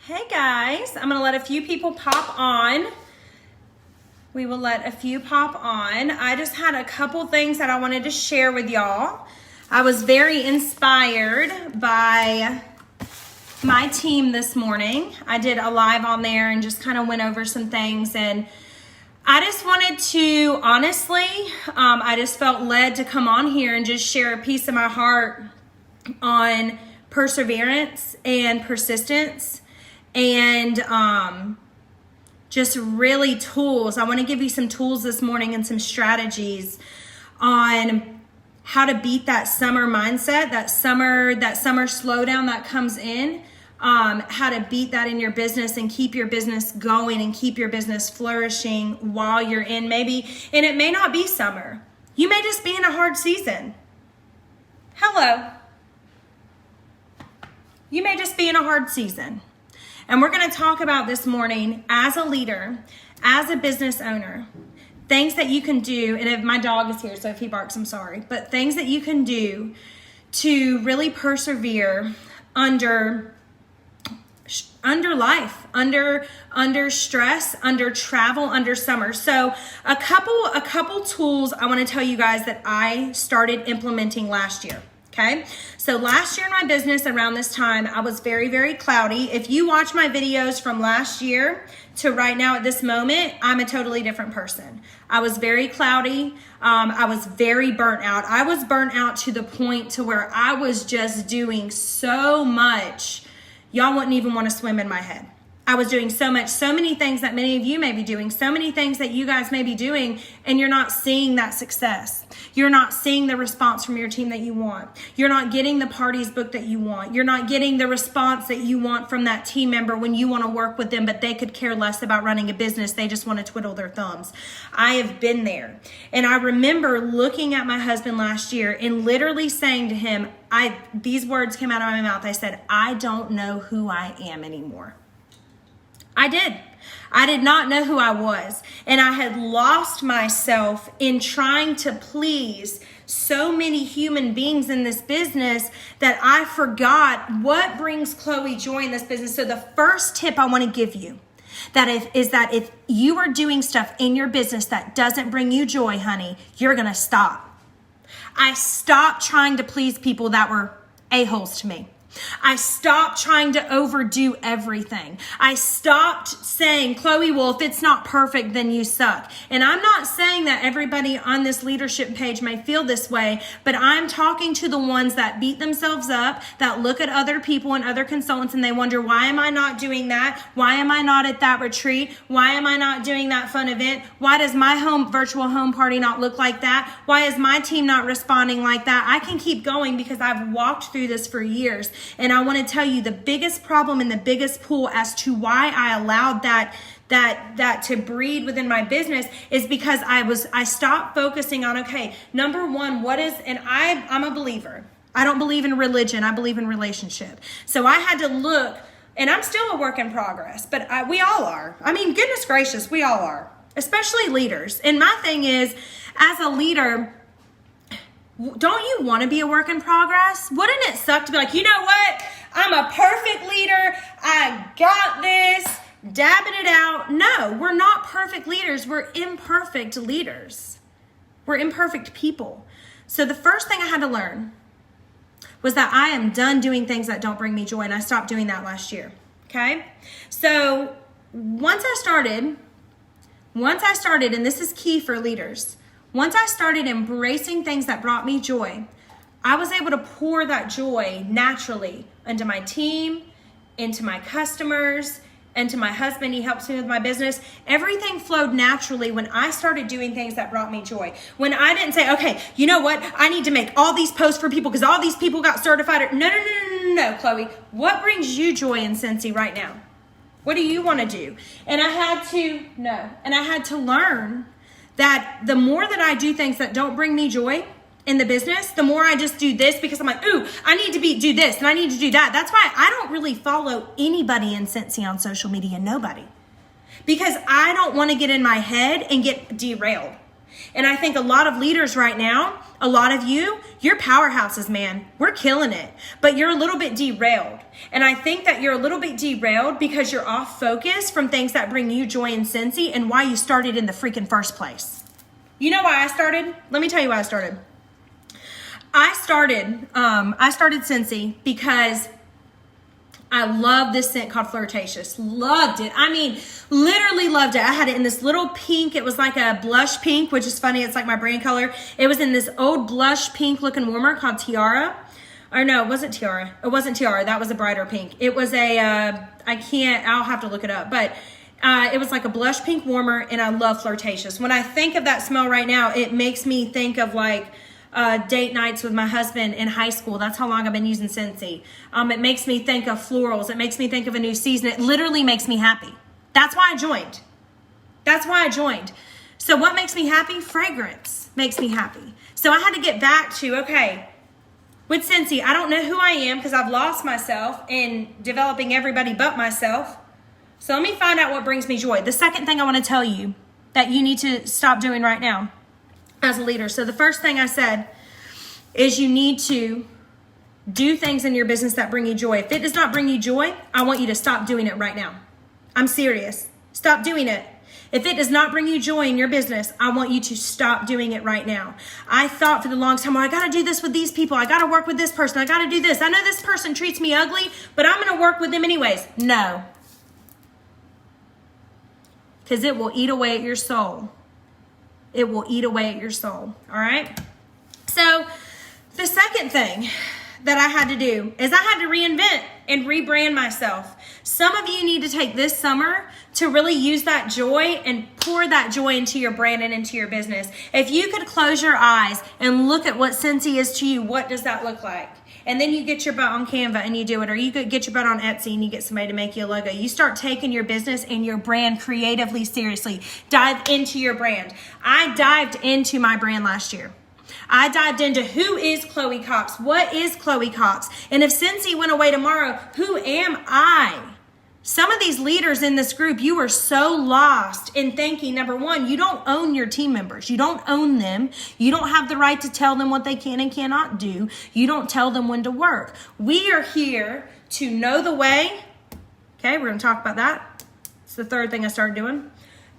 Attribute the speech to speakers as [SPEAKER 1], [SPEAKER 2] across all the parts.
[SPEAKER 1] Hey guys, I'm gonna let a few people pop on. We will let a few pop on. I just had a couple things that I wanted to share with y'all. I was very inspired by my team this morning. I did a live on there and just kind of went over some things, and I just wanted to, honestly, I just felt led to come on here and just share a piece of my heart on perseverance and persistence. And just really tools. I want to give you some tools this morning and some strategies on how to beat that summer mindset, that summer slowdown that comes in, how to beat that in your business and keep your business going and keep your business flourishing while you're in maybe, and it may not be summer. You may just be in a hard season. Hello. You may just be in a hard season. And we're going to talk about this morning as a leader, as a business owner, things that you can do. And if my dog is here, so if he barks, I'm sorry. But things that you can do to really persevere under life, under stress, under travel, under summer. So a couple tools I want to tell you guys that I started implementing last year. Okay, so last year in my business around this time, I was very, very cloudy. If you watch my videos from last year to right now at this moment, I'm a totally different person. I was very cloudy. I was very burnt out. I was burnt out to the point to where I was just doing so much. Y'all wouldn't even want to swim in my head. I was doing so much, so many things that many of you may be doing, so many things that you guys may be doing, and you're not seeing that success. You're not seeing the response from your team that you want. You're not getting the parties booked that you want. You're not getting the response that you want from that team member when you want to work with them, but they could care less about running a business. They just want to twiddle their thumbs. I have been there. And I remember looking at my husband last year and literally saying to him, these words came out of my mouth. I said, I don't know who I am anymore. I did. I did not know who I was. And I had lost myself in trying to please so many human beings in this business that I forgot what brings Chloe joy in this business. So the first tip I want to give you is that if you are doing stuff in your business that doesn't bring you joy, honey, you're going to stop. I stopped trying to please people that were a-holes to me. I stopped trying to overdo everything. I stopped saying, Chloe, well, if it's not perfect, then you suck. And I'm not saying that everybody on this leadership page may feel this way, but I'm talking to the ones that beat themselves up, that look at other people and other consultants and they wonder, why am I not doing that? Why am I not at that retreat? Why am I not doing that fun event? Why does my virtual home party not look like that? Why is my team not responding like that? I can keep going because I've walked through this for years. And I want to tell you the biggest problem and the biggest pull as to why I allowed that to breed within my business is because I stopped focusing on, okay, number one, I'm a believer. I don't believe in religion. I believe in relationship. So I had to look, and I'm still a work in progress, but we all are. I mean, goodness gracious, we all are, especially leaders. And my thing is, as a leader, don't you want to be a work in progress? Wouldn't it suck to be like, you know what? I'm a perfect leader. I got this. Dabbing it out. No, we're not perfect leaders. We're imperfect leaders. We're imperfect people. So the first thing I had to learn was that I am done doing things that don't bring me joy. And I stopped doing that last year. Okay. So once I started, and this is key for leaders, once I started embracing things that brought me joy, I was able to pour that joy naturally into my team, into my customers, and to my husband. He helps me with my business. Everything flowed naturally when I started doing things that brought me joy. When I didn't say, okay, you know what? I need to make all these posts for people because all these people got certified. No, Chloe. What brings you joy in Cincy right now? What do you want to do? And I had to learn that the more that I do things that don't bring me joy in the business, the more I just do this because I'm like, ooh, I need to do this and I need to do that. That's why I don't really follow anybody in Cincy on social media, nobody. Because I don't want to get in my head and get derailed. And I think a lot of leaders right now, a lot of you're powerhouses, man. We're killing it. But you're a little bit derailed. And I think that you're a little bit derailed because you're off focus from things that bring you joy and Scentsy and why you started in the freaking first place. You know why I started? Let me tell you why I started. I started Scentsy because I love this scent called Flirtatious. Loved it. I mean, literally loved it. I had it in this little pink. It was like a blush pink, which is funny. It's like my brand color. It was in this old blush pink looking warmer called Tiara. Or no, it wasn't Tiara. It wasn't Tiara. That was a brighter pink. It was I'll have to look it up. But it was like a blush pink warmer, and I love Flirtatious. When I think of that smell right now, it makes me think of like date nights with my husband in high school. That's how long I've been using Scentsy. It makes me think of florals. It makes me think of a new season. It literally makes me happy. That's why I joined. So what makes me happy? Fragrance makes me happy. So I had to get back to, okay, with Scentsy, I don't know who I am because I've lost myself in developing everybody but myself. So let me find out what brings me joy. The second thing I want to tell you that you need to stop doing right now as a leader. So the first thing I said is you need to do things in your business that bring you joy. If it does not bring you joy, I want you to stop doing it right now. I'm serious. Stop doing it. If it does not bring you joy in your business, I want you to stop doing it right now. I thought for the longest time, well, I got to do this with these people. I got to work with this person. I got to do this. I know this person treats me ugly, but I'm going to work with them anyways. No. Because it will eat away at your soul. It will eat away at your soul. All right? So the second thing that I had to do is I had to reinvent and rebrand myself. Some of you need to take this summer to really use that joy and pour that joy into your brand and into your business. If you could close your eyes and look at what Scentsy is to you, what does that look like? And then you get your butt on Canva and you do it, or you could get your butt on Etsy and you get somebody to make you a logo. You start taking your business and your brand creatively seriously. Dive into your brand. I dived into my brand last year. I dived into who is Chloe Cox? What is Chloe Cox? And if Scentsy went away tomorrow, who am I? Some of these leaders in this group, you are so lost in thinking, number one, you don't own your team members. You don't own them. You don't have the right to tell them what they can and cannot do. You don't tell them when to work. We are here to know the way. Okay, we're going to talk about that. It's the third thing I started doing.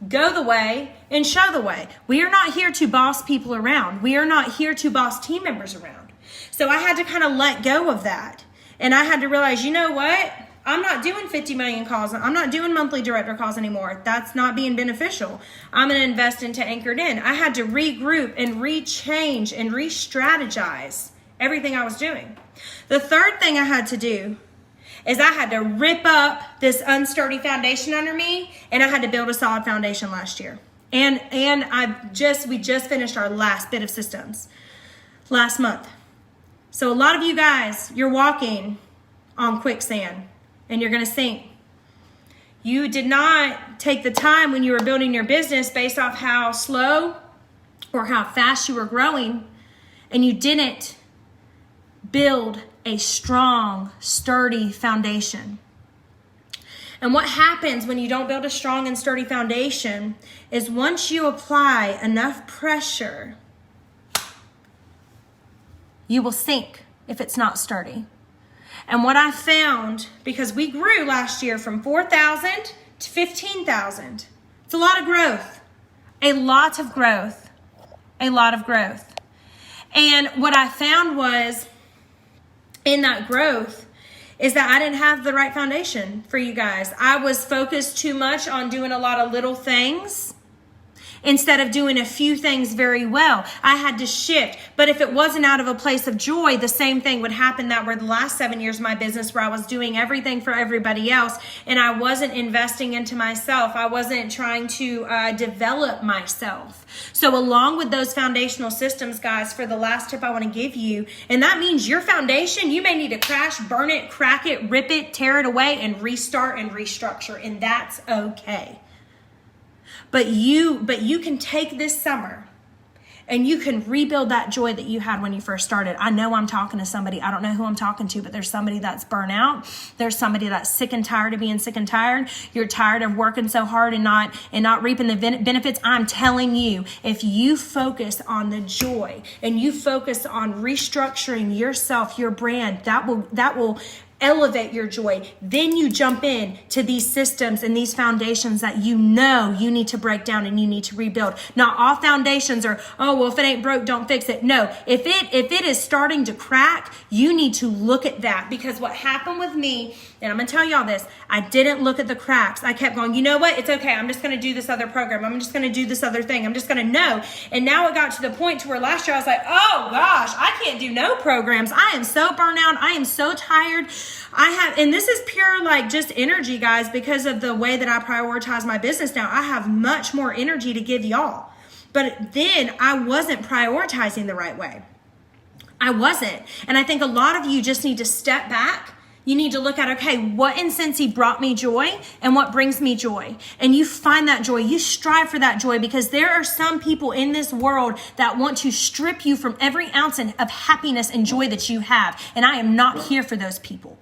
[SPEAKER 1] Go the way and show the way. We are not here to boss people around. We are not here to boss team members around. So I had to kind of let go of that. And I had to realize, you know what? I'm not doing 50 million calls. I'm not doing monthly director calls anymore. That's not being beneficial. I'm going to invest into Anchored In. I had to regroup and rechange and re-strategize everything I was doing. The third thing I had to do is I had to rip up this unsturdy foundation under me, and I had to build a solid foundation last year. And we just finished our last bit of systems last month. So a lot of you guys, you're walking on quicksand and you're going to sink. You did not take the time when you were building your business based off how slow or how fast you were growing, and you didn't build a strong, sturdy foundation. And what happens when you don't build a strong and sturdy foundation is once you apply enough pressure, you will sink if it's not sturdy. And what I found, because we grew last year from 4,000 to 15,000. It's a lot of growth. A lot of growth. A lot of growth. And what I found was in that growth is that I didn't have the right foundation for you guys. I was focused too much on doing a lot of little things instead of doing a few things very well. I had to shift. But if it wasn't out of a place of joy, the same thing would happen that were the last 7 years of my business, where I was doing everything for everybody else and I wasn't investing into myself. I wasn't trying to develop myself. So along with those foundational systems, guys, for the last tip I want to give you, and that means your foundation, you may need to crash, burn it, crack it, rip it, tear it away, and restart and restructure, and that's okay. But you can take this summer And you can rebuild that joy that you had when you first started. I know I'm talking to somebody. I don't know who I'm talking to, but there's somebody that's burnt out. There's somebody that's sick and tired of being sick and tired. You're tired of working so hard and not reaping the benefits. I'm telling you, if you focus on the joy and you focus on restructuring yourself, your brand, that will elevate your joy. Then you jump in to these systems and these foundations that you know you need to break down and you need to rebuild. Not all foundations are, oh, well, if it ain't broke, don't fix it. No, if it is starting to crack, you need to look at that, because what happened with me, and I'm going to tell y'all this, I didn't look at the cracks. I kept going, you know what? It's okay. I'm just going to do this other program. I'm just going to do this other thing. I'm just going to know. And now it got to the point to where last year I was like, oh gosh, I can't do no programs. I am so burnt out. I am so tired. And this is pure like just energy, guys, because of the way that I prioritize my business now. I have much more energy to give y'all. But then I wasn't prioritizing the right way. I wasn't. And I think a lot of you just need to step back. You need to look at, okay, what in Scentsy brought me joy and what brings me joy? And you find that joy. You strive for that joy, because there are some people in this world that want to strip you from every ounce of happiness and joy that you have. And I am not here for those people.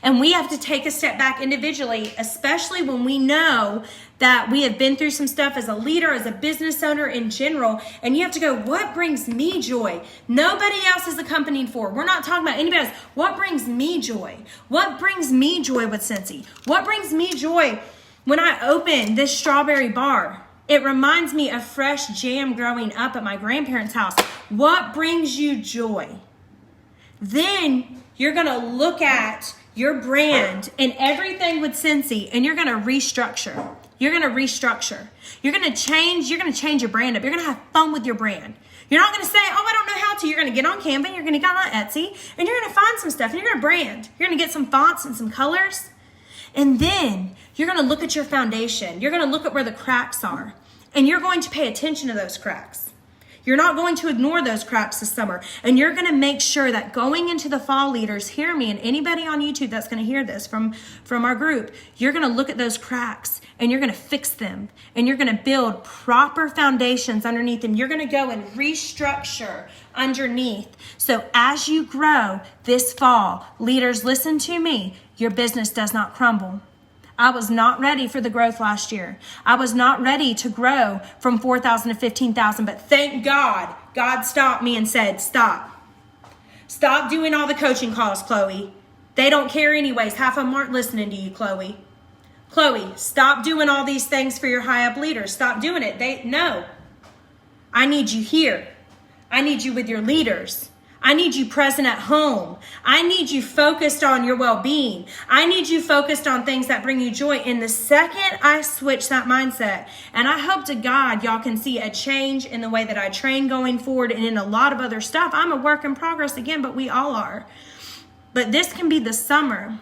[SPEAKER 1] And we have to take a step back individually, especially when we know that we have been through some stuff as a leader, as a business owner in general. And you have to go, what brings me joy? Nobody else is accompanied for. We're not talking about anybody else. What brings me joy? What brings me joy with Scentsy? What brings me joy when I open this strawberry bar? It reminds me of fresh jam growing up at my grandparents' house. What brings you joy? Then you're going to look at your brand and everything with Scentsy, and you're going to restructure. You're going to restructure. You're going to change your brand up. You're going to have fun with your brand. You're not going to say, oh, I don't know how to. You're going to get on Canva, you're going to get on Etsy, and you're going to find some stuff, and you're going to brand. You're going to get some fonts and some colors. And then you're going to look at your foundation. You're going to look at where the cracks are, and you're going to pay attention to those cracks. You're not going to ignore those cracks this summer. And you're going to make sure that going into the fall, leaders, hear me, and anybody on YouTube that's going to hear this from our group, you're going to look at those cracks and you're going to fix them. And you're going to build proper foundations underneath them. You're going to go and restructure underneath. So as you grow this fall, leaders, listen to me, your business does not crumble. I was not ready for the growth last year. I was not ready to grow from 4,000 to 15,000, but thank God, God stopped me and said, stop. Stop doing all the coaching calls, Chloe. They don't care anyways. Half of them aren't listening to you, Chloe. Chloe, stop doing all these things for your high up leaders. Stop doing it. No. I need you here. I need you with your leaders. I need you present at home. I need you focused on your well-being. I need you focused on things that bring you joy. And the second I switch that mindset, and I hope to God y'all can see a change in the way that I train going forward and in a lot of other stuff. I'm a work in progress again, but we all are. But this can be the summer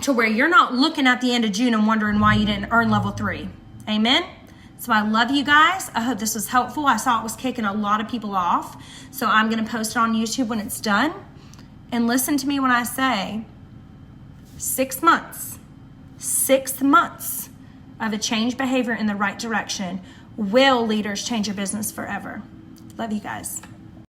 [SPEAKER 1] to where you're not looking at the end of June and wondering why you didn't earn level 3. Amen? So I love you guys. I hope this was helpful. I saw it was kicking a lot of people off. So I'm going to post it on YouTube when it's done. And listen to me when I say 6 months of a changed behavior in the right direction will, leaders, change your business forever. Love you guys.